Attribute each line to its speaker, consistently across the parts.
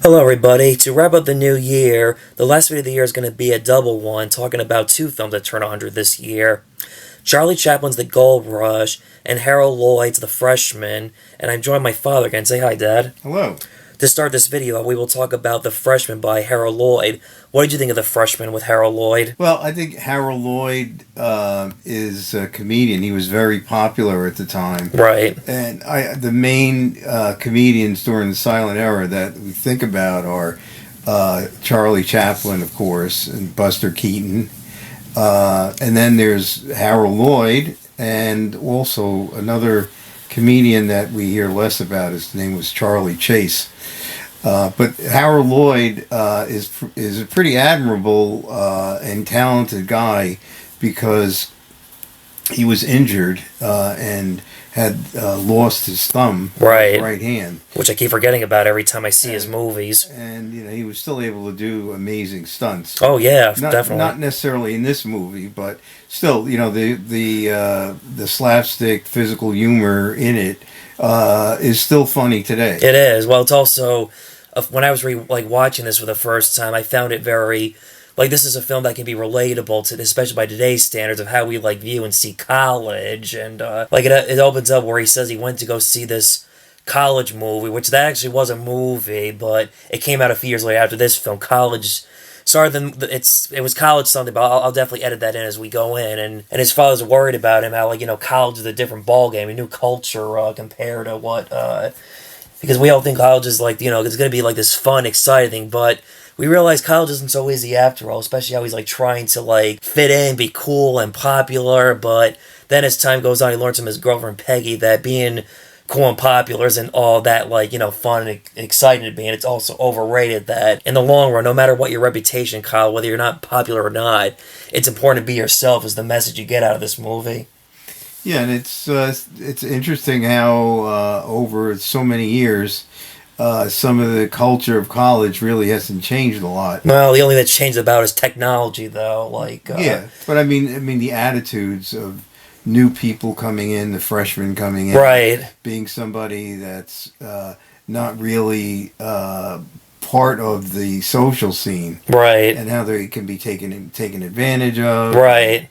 Speaker 1: Hello, everybody. To wrap up the new year, the last video of the year is going to be a double one, talking about two films that turn 100 this year. Charlie Chaplin's The Gold Rush, and Harold Lloyd's The Freshman. And I'm joined by my father again. Say hi, Dad.
Speaker 2: Hello.
Speaker 1: To start this video, we will talk about The Freshman by Harold Lloyd. What did you think of The Freshman with Harold Lloyd?
Speaker 2: Well, I think Harold Lloyd is a comedian. He was very popular at the time.
Speaker 1: Right.
Speaker 2: And the main comedians during the silent era that we think about are Charlie Chaplin, of course, and Buster Keaton. And then there's Harold Lloyd, and also another comedian that we hear less about. His name was Charlie Chase. But Harold Lloyd is a pretty admirable and talented guy because he was injured and had lost his thumb, right hand,
Speaker 1: which I keep forgetting about every time I see his movies.
Speaker 2: And he was still able to do amazing stunts.
Speaker 1: Oh yeah, definitely.
Speaker 2: Not necessarily in this movie, but still, the slapstick physical humor in it is still funny today.
Speaker 1: It is. Well, it's also when I was watching this for the first time, I found it very this is a film that can be relatable to, especially by today's standards of how we view and see college, and it opens up where he says he went to go see this college movie, which that actually was a movie, but it came out a few years later after this film. College. Sorry, it was college something, but I'll definitely edit that in as we go in. And his father's worried about him, how college is a different ballgame, a new culture compared to what because we all think college is it's going to be this fun, exciting thing, but we realize college isn't so easy after all, especially how he's trying to fit in, be cool and popular, but then as time goes on, he learns from his girlfriend Peggy that being cool and popular isn't all that fun and exciting to be, and it's also overrated that in the long run, no matter what your reputation, Kyle, whether you're not popular or not, it's important to be yourself is the message you get out of this movie.
Speaker 2: Yeah, and it's interesting how over so many years, some of the culture of college really hasn't changed a lot.
Speaker 1: Well, the only thing that's changed about is technology, though.
Speaker 2: Yeah, but I mean the attitudes of new people coming in, the freshmen coming in,
Speaker 1: right,
Speaker 2: being somebody that's not really part of the social scene,
Speaker 1: right,
Speaker 2: and how they can be taken advantage of,
Speaker 1: right.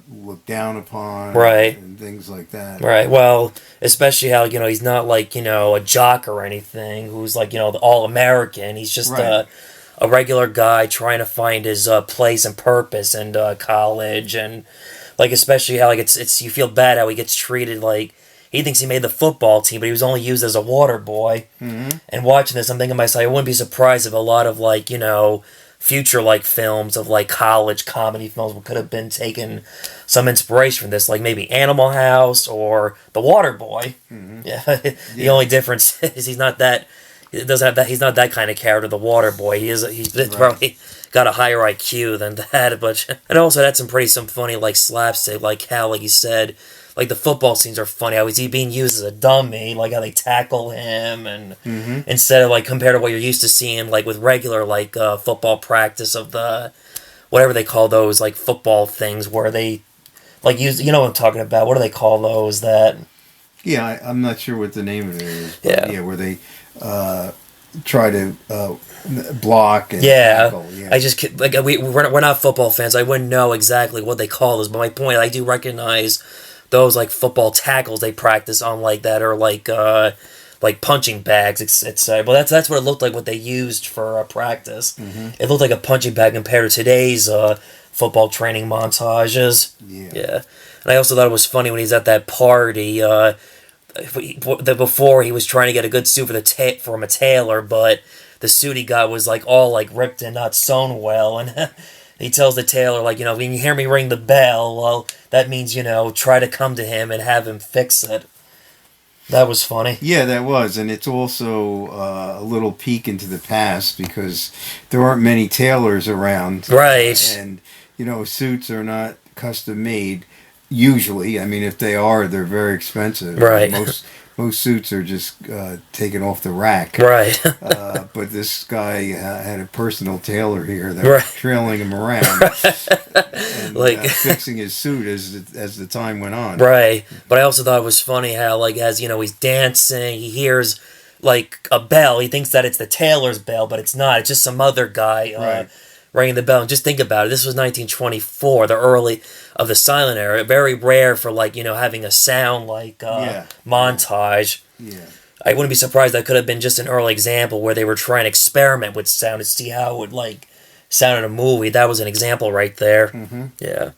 Speaker 2: Looked down upon,
Speaker 1: right,
Speaker 2: and things like that.
Speaker 1: Right. Well, especially how he's not a jock or anything who's the all-American. He's just
Speaker 2: right.
Speaker 1: A regular guy trying to find his place and purpose in college, and especially how it's you feel bad how he gets treated. He thinks he made the football team, but he was only used as a water boy.
Speaker 2: Mm-hmm.
Speaker 1: And watching this, I'm thinking to myself, I wouldn't be surprised if a lot of future films of college comedy films could have been taken some inspiration from this, maybe Animal House or The Water Boy.
Speaker 2: Mm-hmm.
Speaker 1: Yeah. The only difference is he's not that kind of character, The Water Boy. He's right. Probably got a higher IQ than that, but and also that's some funny slapstick, how you said, the football scenes are funny. How is he being used as a dummy? How they tackle him, and
Speaker 2: mm-hmm.
Speaker 1: instead of compared to what you're used to seeing with regular football practice of the whatever they call those football things where they use, what I'm talking about. What do they call those? That
Speaker 2: yeah, I'm not sure what the name of it is.
Speaker 1: But
Speaker 2: yeah, where they try to block and tackle. Yeah.
Speaker 1: I just we're not football fans. I wouldn't know exactly what they call those, but my point, I do recognize those football tackles they practice on that, or punching bags, etc. But that's what it looked like, what they used for practice.
Speaker 2: Mm-hmm.
Speaker 1: It looked like a punching bag compared to today's football training montages.
Speaker 2: Yeah.
Speaker 1: And I also thought it was funny when he's at that party. Before he was trying to get a good suit from a tailor, but the suit he got was all ripped and not sewn well, and he tells the tailor when you hear me ring the bell, well, that means try to come to him and have him fix it. That was funny.
Speaker 2: Yeah, that was, and it's also a little peek into the past because there aren't many tailors around,
Speaker 1: right?
Speaker 2: And suits are not custom made. Usually, I mean, if they are, they're very expensive.
Speaker 1: Right.
Speaker 2: Most suits are just taken off the rack.
Speaker 1: Right.
Speaker 2: But this guy had a personal tailor here that
Speaker 1: right.
Speaker 2: was trailing him around and fixing his suit as the time went on.
Speaker 1: Right. But I also thought it was funny how, as he's dancing, he hears like a bell. He thinks that it's the tailor's bell, but it's not. It's just some other guy
Speaker 2: Right.
Speaker 1: ringing the bell. And just think about it. This was 1924, the early of the silent era. Very rare for like having a sound like montage.
Speaker 2: Yeah.
Speaker 1: I wouldn't be surprised that could have been just an early example where they were trying to experiment with sound to see how it would like sound in a movie. That was an example right there.
Speaker 2: Mm-hmm.
Speaker 1: Yeah.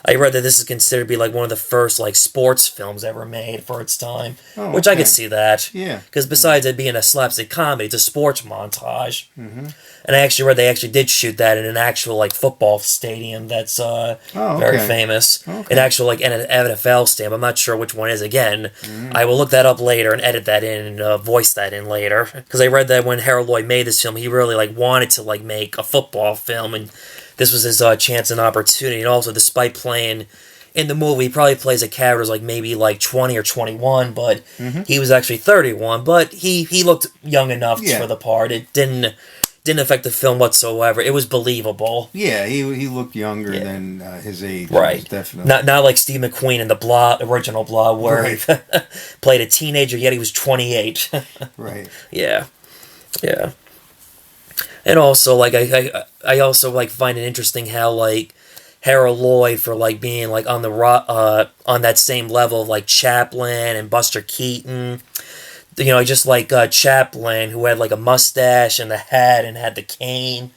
Speaker 1: I read that this is considered to be like one of the first like sports films ever made for its time,
Speaker 2: Oh,
Speaker 1: which I
Speaker 2: okay.
Speaker 1: could see that.
Speaker 2: Yeah.
Speaker 1: Because besides it being a slapstick comedy, it's a sports montage.
Speaker 2: Mm-hmm.
Speaker 1: And I actually read they actually did shoot that in an actual like football stadium that's very
Speaker 2: okay.
Speaker 1: famous.
Speaker 2: Okay.
Speaker 1: An actual like NFL stadium. I'm not sure which one is. Again,
Speaker 2: Mm-hmm.
Speaker 1: I will look that up later and edit that in and voice that in later. Because I read that when Harold Lloyd made this film, he really like wanted to like make a football film, and this was his chance and opportunity. And also, despite playing in the movie, he probably plays a character like maybe like 20 or 21, but he was actually 31. But he looked young enough
Speaker 2: Yeah.
Speaker 1: for the part. It didn't affect the film whatsoever. It was believable.
Speaker 2: Yeah, he looked younger than his age.
Speaker 1: Right.
Speaker 2: Definitely.
Speaker 1: Not like Steve McQueen in the Blob, original Blob, where
Speaker 2: Right.
Speaker 1: he played a teenager, yet he was 28.
Speaker 2: Right.
Speaker 1: Yeah. Yeah. And also, like, I also, like, find it interesting how, like, Harold Lloyd, for, like, being, like, on on that same level of, like, Chaplin and Buster Keaton, just like Chaplin, who had, like, a mustache and the hat and had the cane.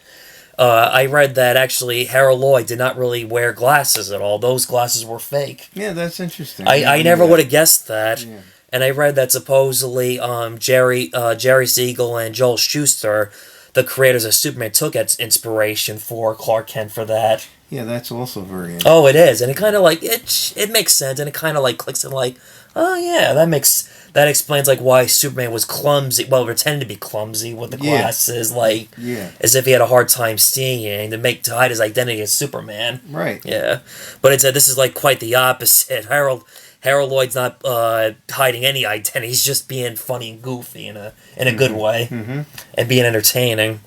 Speaker 1: I read that, actually, Harold Lloyd did not really wear glasses at all. Those glasses were fake.
Speaker 2: Yeah, that's interesting.
Speaker 1: I never would have guessed that.
Speaker 2: Yeah.
Speaker 1: And I read that supposedly Jerry Siegel and Joel Schuster, the creators of Superman, took its inspiration for Clark Kent for that.
Speaker 2: Yeah, that's also very interesting.
Speaker 1: Oh, it is, and it kind of like it makes sense, and it kind of like clicks in like, oh yeah, that explains like why Superman was clumsy. Well, pretended to be clumsy with the
Speaker 2: Yeah.
Speaker 1: glasses, like
Speaker 2: Yeah.
Speaker 1: as if he had a hard time seeing to hide his identity as Superman.
Speaker 2: Right.
Speaker 1: Yeah, but it's this is like quite the opposite. Harold Lloyd's not hiding any identity. He's just being funny and goofy in a good way, and being entertaining.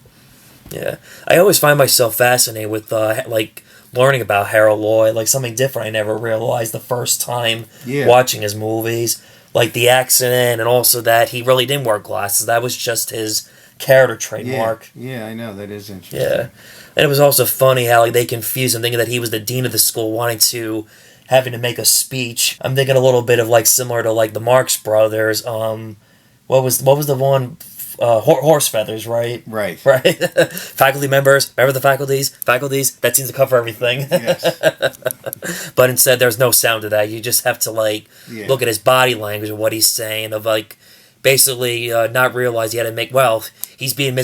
Speaker 1: Yeah, I always find myself fascinated with like learning about Harold Lloyd, like something different I never realized the first time
Speaker 2: Yeah.
Speaker 1: watching his movies, like the accident, and also that he really didn't wear glasses. That was just his character trademark.
Speaker 2: Yeah, I know, that is interesting.
Speaker 1: Yeah, and it was also funny how like, they confused him, thinking that he was the dean of the school, having to make a speech. I'm thinking a little bit of like similar to like the Marx Brothers. What was the one? Horse feathers, right?
Speaker 2: Right.
Speaker 1: Right. Faculty members, remember the faculties? Faculties. That seems to cover everything.
Speaker 2: Yes.
Speaker 1: But instead, there's no sound to that. You just have to like
Speaker 2: Yeah.
Speaker 1: look at his body language and what he's saying. Of like basically not realize he had to make. Well, he's being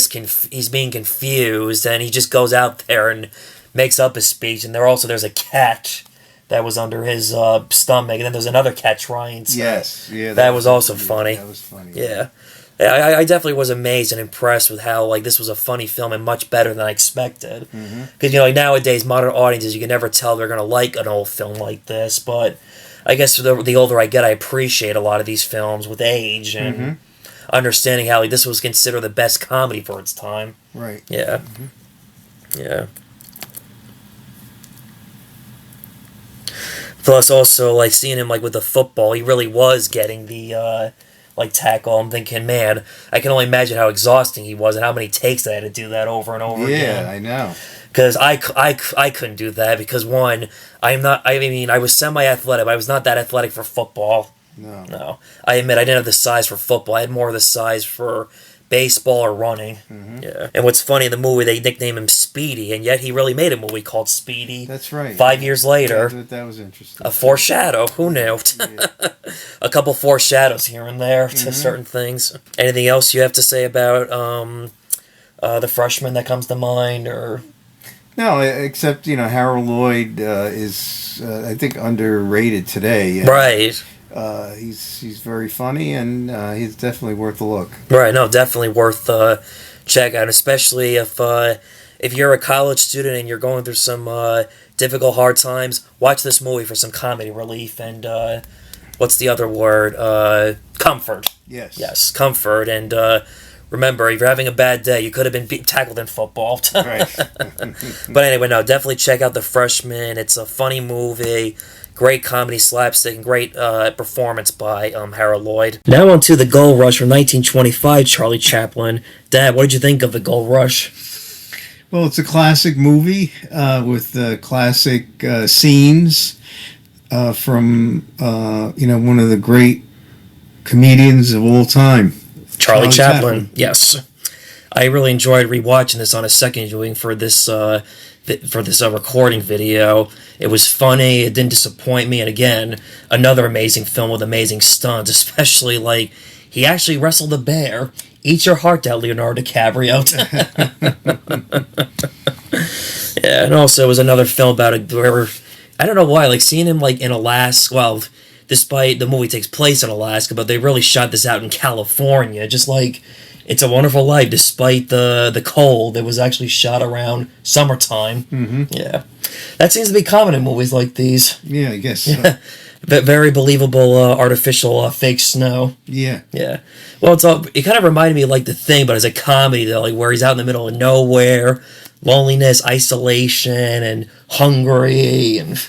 Speaker 1: confused, and he just goes out there and makes up a speech. And there's a cat that was under his stomach, and then there's another cat trying to.
Speaker 2: Yes. Yeah.
Speaker 1: That was also funny.
Speaker 2: That was funny.
Speaker 1: Yeah. I definitely was amazed and impressed with how like this was a funny film and much better than I expected. Because like nowadays, modern audiences, you can never tell they're gonna like an old film like this. But I guess the older I get, I appreciate a lot of these films with age and understanding how like, this was considered the best comedy for its time.
Speaker 2: Right.
Speaker 1: Yeah, yeah. Plus, also like seeing him like with the football, he really was getting the. Like tackle. I'm thinking, man, I can only imagine how exhausting he was and how many takes I had to do that over and over again.
Speaker 2: Yeah, I know.
Speaker 1: Because I couldn't do that because one, I was semi-athletic, but I was not that athletic for football. No. I admit I didn't have the size for football. I had more of the size for baseball or running. Yeah. And what's funny, in the movie, they nicknamed him Speedy, and yet he really made a movie called Speedy.
Speaker 2: That's right.
Speaker 1: 5 years later.
Speaker 2: That was interesting.
Speaker 1: A foreshadow. Who knew?
Speaker 2: Yeah.
Speaker 1: A couple foreshadows here and there to certain things. Anything else you have to say about the freshman that comes to mind, or?
Speaker 2: No, except Harold Lloyd is I think underrated today.
Speaker 1: Right.
Speaker 2: He's very funny, and he's definitely worth a look.
Speaker 1: Right. No, definitely worth check out, especially if you're a college student and you're going through some difficult, hard times. Watch this movie for some comedy relief and what's the other word? Comfort.
Speaker 2: Yes,
Speaker 1: comfort. And remember, if you're having a bad day, you could have been tackled in football.
Speaker 2: Right.
Speaker 1: But anyway, no, definitely check out The Freshman. It's a funny movie. great comedy slapstick and great performance by Harold Lloyd. Now on to The Gold Rush from 1925, Charlie Chaplin. Dad, what did you think of The Gold Rush?
Speaker 2: Well, it's a classic movie with classic scenes from one of the great comedians of all time,
Speaker 1: Charlie Chaplin. Yes, I really enjoyed rewatching this on a second viewing for this recording video. It was funny. It didn't disappoint me. And again, another amazing film with amazing stunts, especially like he actually wrestled a bear. Eat your heart out, Leonardo DiCaprio. Yeah, and also it was another film about where I don't know why, like seeing him like in Alaska. Well, despite the movie takes place in Alaska, but they really shot this out in California. Just like It's a Wonderful Life, despite the cold, it was actually shot around summertime.
Speaker 2: Mm-hmm.
Speaker 1: Yeah, that seems to be common in movies like these.
Speaker 2: Yeah, I guess so.
Speaker 1: But very believable artificial fake snow.
Speaker 2: Yeah.
Speaker 1: Yeah. Well, it kind of reminded me of like The Thing, but as a comedy though, like where he's out in the middle of nowhere, loneliness, isolation, and hungry, and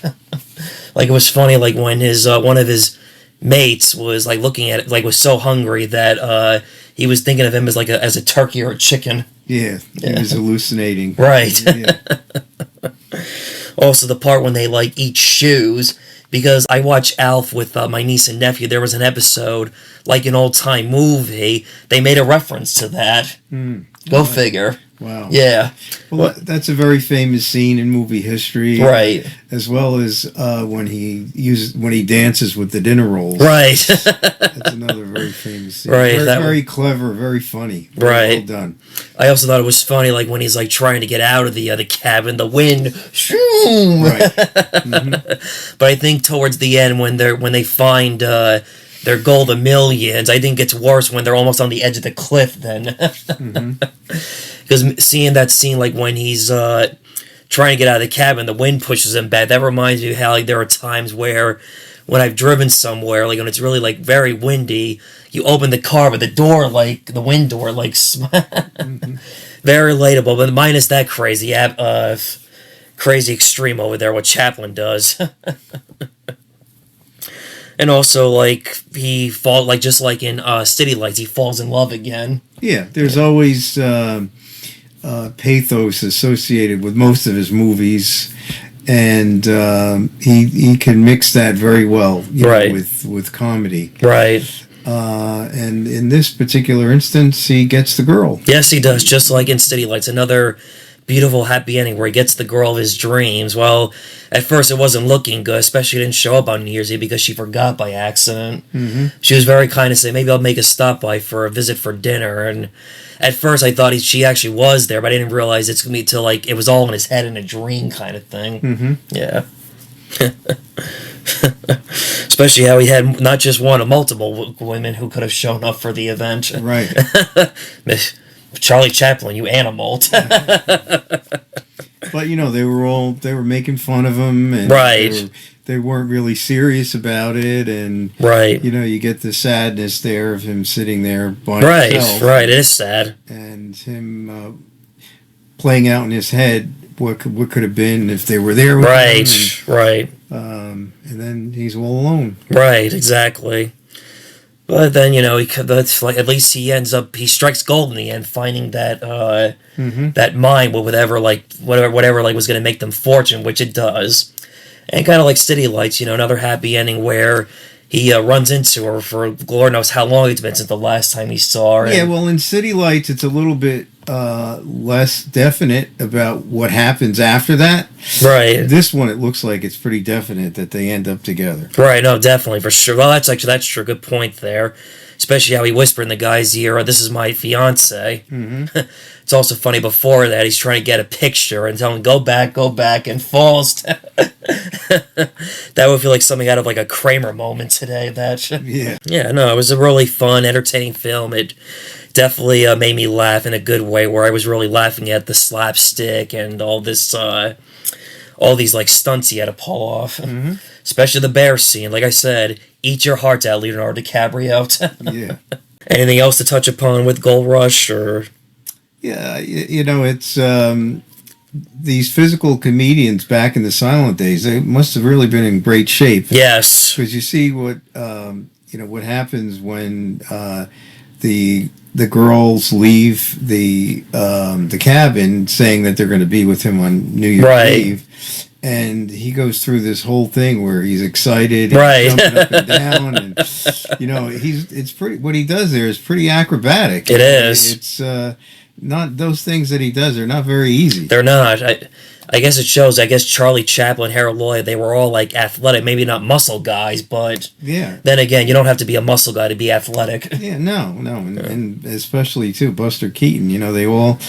Speaker 1: like it was funny like when his one of his mates was like looking at it, like was so hungry that he was thinking of him as like as a turkey or a chicken.
Speaker 2: Yeah, he was hallucinating.
Speaker 1: Right.
Speaker 2: Yeah.
Speaker 1: Also, the part when they like eat shoes. Because I watched Alf with my niece and nephew, there was an episode, like an old-time movie, they made a reference to that. Go figure.
Speaker 2: Wow.
Speaker 1: Yeah.
Speaker 2: Well, that's a very famous scene in movie history.
Speaker 1: Right.
Speaker 2: As well as when he dances with the dinner rolls.
Speaker 1: Right.
Speaker 2: That's another very famous scene.
Speaker 1: Right.
Speaker 2: Very clever, very funny. Very well done.
Speaker 1: I also thought it was funny, like when he's like trying to get out of the cabin, the wind, shoom.
Speaker 2: Right. Mm-hmm.
Speaker 1: But I think towards the end, when they find their gold of millions, I think it gets worse when they're almost on the edge of the cliff. Then, because seeing that scene, like when he's trying to get out of the cabin, the wind pushes him back. That reminds me of how like there are times where when I've driven somewhere, like when it's really like very windy, you open the car, but the door, like the wind door, like very relatable. But minus that crazy extreme over there, what Chaplin does. And also, like he falls, like just like in City Lights, he falls in love again.
Speaker 2: Yeah, there's always pathos associated with most of his movies. And he can mix that very well,
Speaker 1: right,
Speaker 2: with comedy,
Speaker 1: right.
Speaker 2: And in this particular instance, he gets the girl.
Speaker 1: Yes, he does. Just like in City Lights, another beautiful happy ending where he gets the girl of his dreams. Well, at first it wasn't looking good, especially didn't show up on New Year's Eve because she forgot by accident.
Speaker 2: Mm-hmm.
Speaker 1: She was very kind to say, maybe I'll make a stop by for a visit for dinner. And at first I thought she actually was there, but I didn't realize it's going to be till like it was all in his head in a dream kind of thing.
Speaker 2: Mm-hmm.
Speaker 1: Yeah. Especially how he had not just one, but multiple women who could have shown up for the event.
Speaker 2: Right.
Speaker 1: Charlie Chaplin, you animal.
Speaker 2: But they were making fun of him, and
Speaker 1: right.
Speaker 2: They weren't really serious about it, and
Speaker 1: right.
Speaker 2: You get the sadness there of him sitting there by himself.
Speaker 1: Right. It is sad,
Speaker 2: and him playing out in his head what could have been if they were there with him.
Speaker 1: Right.
Speaker 2: And then he's all alone.
Speaker 1: Right. Exactly. But then that's like at least he strikes gold in the end, finding that that mine with whatever was going to make them fortune, which it does, and kind of like City Lights, another happy ending where he runs into her for Lord knows how long it's been since the last time he saw her.
Speaker 2: Yeah, well, in City Lights, it's a little bit less definite about what happens after that.
Speaker 1: Right.
Speaker 2: This one, it looks like it's pretty definite that they end up together.
Speaker 1: Right. No, definitely for sure. Well, that's true. Good point there. Especially how he whispered in the guy's ear, "This is my fiance."
Speaker 2: Mm-hmm.
Speaker 1: It's also funny before that he's trying to get a picture and tell him go back, and falls. That would feel like something out of like a Kramer moment today. Yeah. No, it was a really fun, entertaining film. It definitely made me laugh in a good way, where I was really laughing at the slapstick and all this, all these like stunts he had to pull off.
Speaker 2: Mm-hmm.
Speaker 1: Especially the bear scene. Like I said, eat your heart out, Leonardo DiCaprio.
Speaker 2: Yeah.
Speaker 1: Anything else to touch upon with Gold Rush or?
Speaker 2: Yeah, it's these physical comedians back in the silent days, they must have really been in great shape.
Speaker 1: Yes.
Speaker 2: Because you see what what happens when the girls leave the cabin, saying that they're going to be with him on New Year's
Speaker 1: Right.
Speaker 2: Eve, and he goes through this whole thing where he's excited,
Speaker 1: Right.
Speaker 2: jumping up and down, and it's pretty. What he does there is pretty acrobatic.
Speaker 1: It is.
Speaker 2: It's not those things that he does are not very easy.
Speaker 1: They're not. I guess it shows. I guess Charlie Chaplin, Harold Lloyd, they were all like athletic, maybe not muscle guys, but
Speaker 2: Yeah.
Speaker 1: then again, you don't have to be a muscle guy to be athletic.
Speaker 2: Yeah, no, and especially too Buster Keaton. They all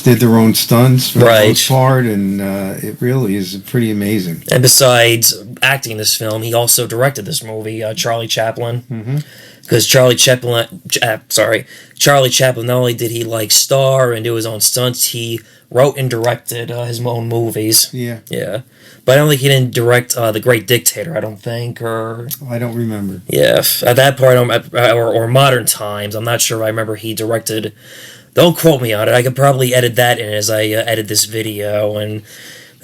Speaker 2: did their own stunts for the
Speaker 1: Right.
Speaker 2: most part, and it really is pretty amazing.
Speaker 1: And besides acting this film, he also directed this movie, Charlie Chaplin.
Speaker 2: Mm-hmm.
Speaker 1: Because Charlie Chaplin, not only did he like star and do his own stunts, he wrote and directed his own movies.
Speaker 2: Yeah,
Speaker 1: Yeah, but I don't think he didn't direct The Great Dictator. I don't think, or
Speaker 2: I don't remember.
Speaker 1: yeah, at that part, or Modern Times. I'm not sure. I remember he directed. Don't quote me on it. I could probably edit that in as I edit this video, and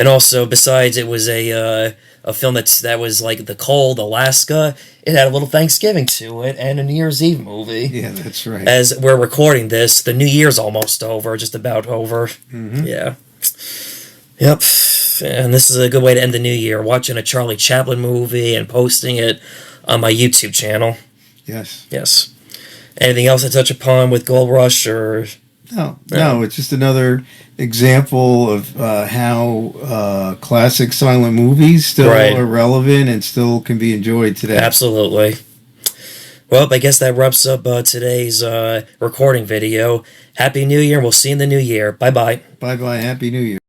Speaker 1: also besides, it was a film that was like the cold Alaska. It had a little Thanksgiving to it and a New Year's Eve movie.
Speaker 2: Yeah, that's right.
Speaker 1: As we're recording this, the New Year's almost over, just about over.
Speaker 2: Mm-hmm.
Speaker 1: Yeah. Yep. And this is a good way to end the new year, watching a Charlie Chaplin movie and posting it on my YouTube channel.
Speaker 2: Yes.
Speaker 1: Yes. Anything else to touch upon with Gold Rush or?
Speaker 2: No, it's just another example of how classic silent movies still
Speaker 1: Right.
Speaker 2: are relevant and still can be enjoyed today.
Speaker 1: Absolutely. Well, I guess that wraps up today's recording video. Happy New Year, and we'll see you in the new year. Bye-bye.
Speaker 2: Bye-bye. Happy New Year.